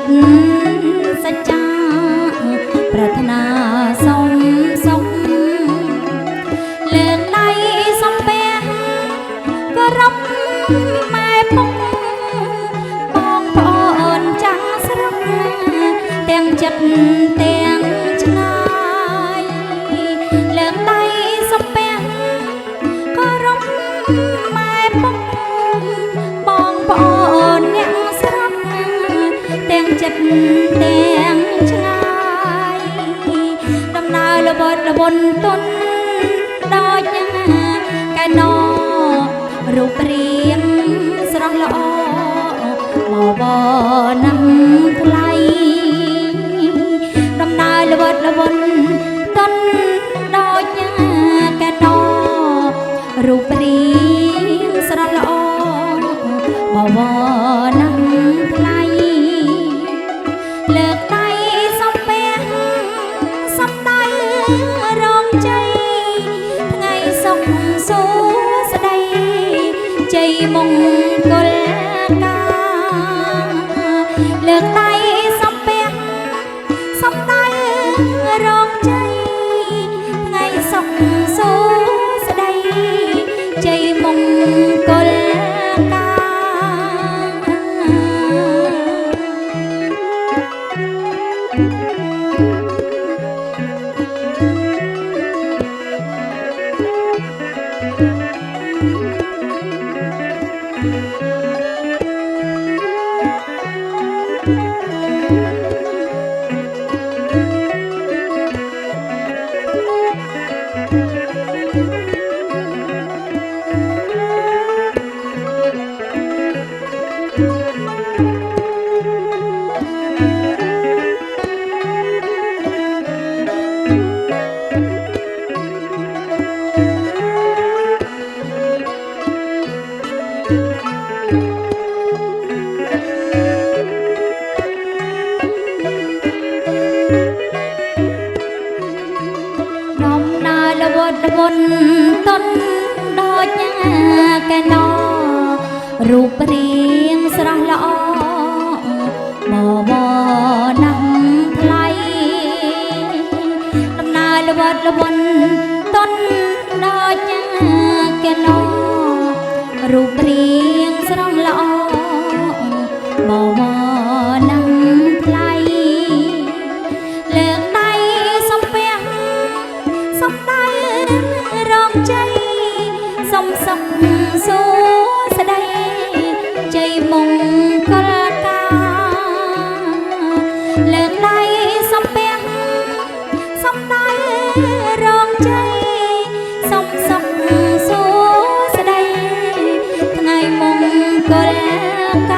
សច្ចាប្រាថ្នាសុំលើកដៃសំពះគោរពម៉ែពុកបងប្អូនចាំងស្រុកទាំងចិត្តទាំងឆ្ងាយលើកដៃសំពះគោរពម៉ែពុកបងប្អូនអ្នកស្រុកទាំងចិត្តទាំងឆ្ងាយដំណើរល្បត់ល្បន់ទុនដូចកែណោរូបរាងស្រស់ល្អបបណាំថ្លៃដំណើរល្បត់ល្បន់ទុនដូចកែណោរូបរាងស្រស់ល្អបបណាំថ្លៃលើកដៃសំពះសំដៅរងជ័យថ្ងៃសុខសួស្តីជ័យមង្គលការលើកដៃសំពះសំដៅរងជ័យថ្ងៃសុខសួស្តីជ័យមង្គលការបុណ្យទុនដូចកែណោរូបរាងស្រស់ល្អបណាំថ្លៃដំណើរល្បត់ល្បន់ទុនដូចកែណោរូបរាងស្រស់ល្អបណាំថ្លៃលើកដៃសំពះសំដៅរងជ័យសុំសុខសួស្តីជ័យមង្គលការលើកដៃសំពះសំដៅរងជ័យសុំសុខសួស្តីថ្ងៃមង្គលការ